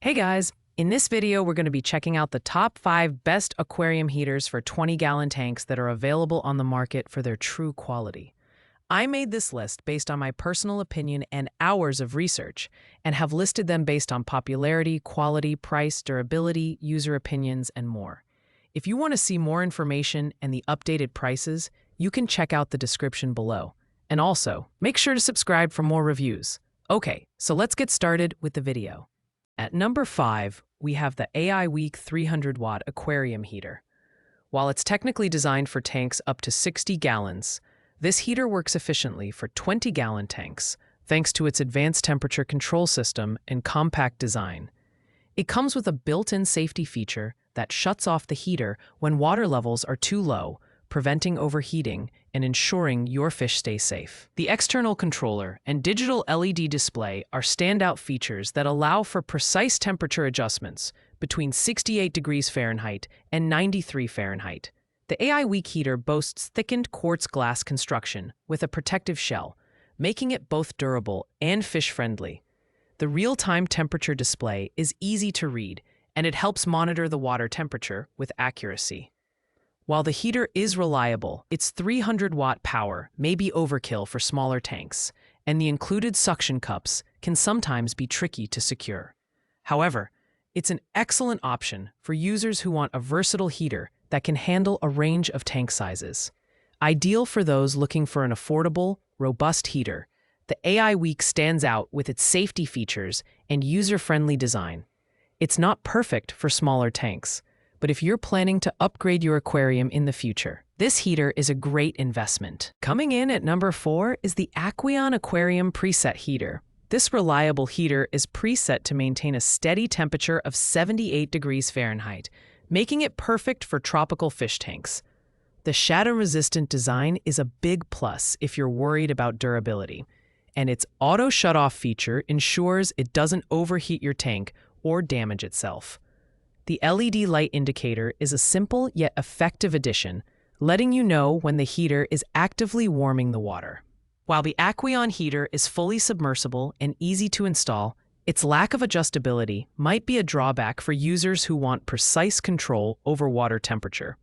Hey guys, in this video we're going to be checking out the top 5 best aquarium heaters for 20-gallon tanks that are available on the market for their true quality. I made this list based on my personal opinion and hours of research, and have listed them based on popularity, quality, price, durability, user opinions, and more. If you want to see more information and the updated prices, you can check out the description below. And also, make sure to subscribe for more reviews. Okay, so let's get started with the video. At number 5, we have the AI Week 300-watt aquarium heater. While it's technically designed for tanks up to 60 gallons, this heater works efficiently for 20-gallon tanks thanks to its advanced temperature control system and compact design. It comes with a built-in safety feature that shuts off the heater when water levels are too low, preventing overheating and ensuring your fish stay safe. The external controller and digital LED display are standout features that allow for precise temperature adjustments between 68 degrees Fahrenheit and 93 Fahrenheit. The AI Week heater boasts thickened quartz glass construction with a protective shell, making it both durable and fish-friendly. The real-time temperature display is easy to read, and it helps monitor the water temperature with accuracy. While the heater is reliable, its 300-watt power may be overkill for smaller tanks, and the included suction cups can sometimes be tricky to secure. However, it's an excellent option for users who want a versatile heater that can handle a range of tank sizes. Ideal for those looking for an affordable, robust heater, the AI Week stands out with its safety features and user-friendly design. It's not perfect for smaller tanks, but if you're planning to upgrade your aquarium in the future, this heater is a great investment. Coming in at number 4 is the Aquon Aquarium Preset Heater. This reliable heater is preset to maintain a steady temperature of 78 degrees Fahrenheit, making it perfect for tropical fish tanks. The shatter-resistant design is a big plus if you're worried about durability, and its auto shut-off feature ensures it doesn't overheat your tank or damage itself. The LED light indicator is a simple yet effective addition, letting you know when the heater is actively warming the water. While the Aquon heater is fully submersible and easy to install, its lack of adjustability might be a drawback for users who want precise control over water temperature.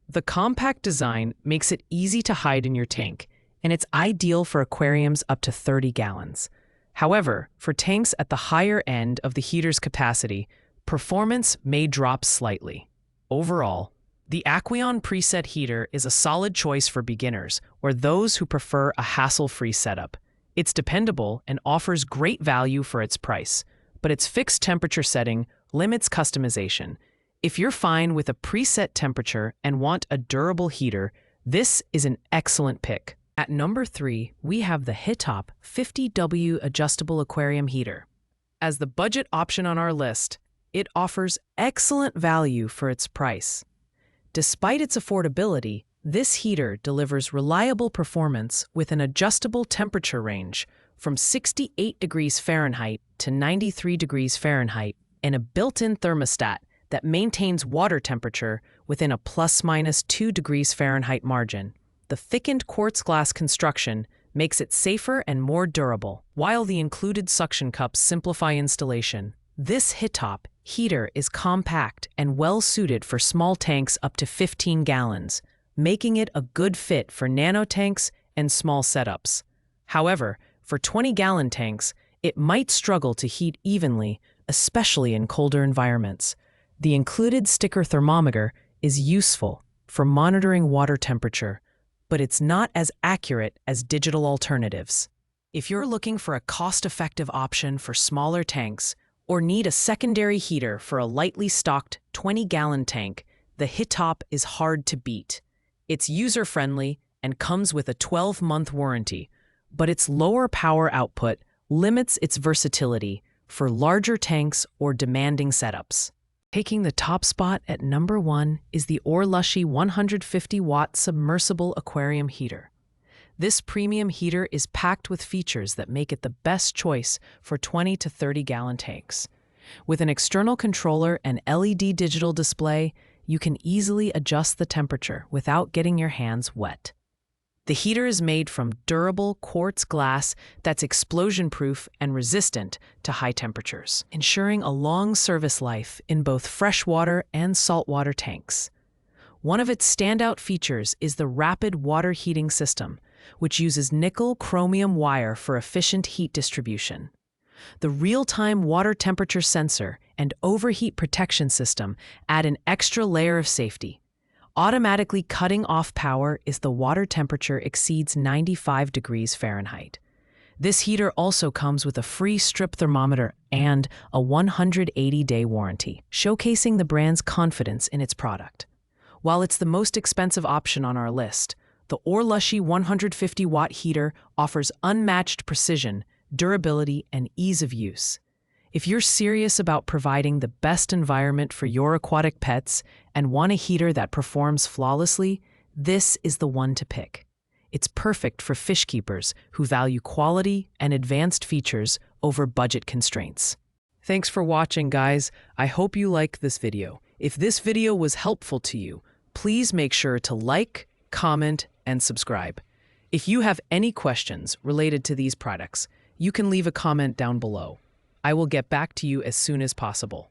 The compact design makes it easy to hide in your tank, and it's ideal for aquariums up to 30 gallons. However, for tanks at the higher end of the heater's capacity, performance may drop slightly. Overall, the Aquon Preset Heater is a solid choice for beginners or those who prefer a hassle-free setup. It's dependable and offers great value for its price, but its fixed temperature setting limits customization. If you're fine with a preset temperature and want a durable heater, this is an excellent pick. At number 3, we have the HTOP 50W Adjustable Aquarium Heater. As the budget option on our list, it offers excellent value for its price. Despite its affordability, this heater delivers reliable performance with an adjustable temperature range from 68 degrees Fahrenheit to 93 degrees Fahrenheit and a built-in thermostat that maintains water temperature within a ±2 degrees Fahrenheit margin. The thickened quartz glass construction makes it safer and more durable, while the included suction cups simplify installation. This HTOP heater is compact and well-suited for small tanks up to 15 gallons, making it a good fit for nano tanks and small setups. However, for 20-gallon tanks, it might struggle to heat evenly, especially in colder environments. The included sticker thermometer is useful for monitoring water temperature, but it's not as accurate as digital alternatives. If you're looking for a cost-effective option for smaller tanks, or need a secondary heater for a lightly stocked 20-gallon tank, the HTOP is hard to beat. It's user-friendly and comes with a 12-month warranty, but its lower power output limits its versatility for larger tanks or demanding setups. Taking the top spot at number 1 is the Orlushy 150-watt submersible aquarium heater. This premium heater is packed with features that make it the best choice for 20 to 30-gallon tanks. With an external controller and LED digital display, you can easily adjust the temperature without getting your hands wet. The heater is made from durable quartz glass that's explosion-proof and resistant to high temperatures, ensuring a long service life in both freshwater and saltwater tanks. One of its standout features is the rapid water heating system, which uses nickel-chromium wire for efficient heat distribution. The real-time water temperature sensor and overheat protection system add an extra layer of safety. Automatically cutting off power if the water temperature exceeds 95 degrees Fahrenheit. This heater also comes with a free strip thermometer and a 180-day warranty, showcasing the brand's confidence in its product. While it's the most expensive option on our list, the Orlushy 150-watt heater offers unmatched precision, durability, and ease of use. If you're serious about providing the best environment for your aquatic pets and want a heater that performs flawlessly, this is the one to pick. It's perfect for fish keepers who value quality and advanced features over budget constraints. Thanks for watching, guys. I hope you liked this video. If this video was helpful to you, please make sure to like, comment, and subscribe. If you have any questions related to these products, you can leave a comment down below. I will get back to you as soon as possible.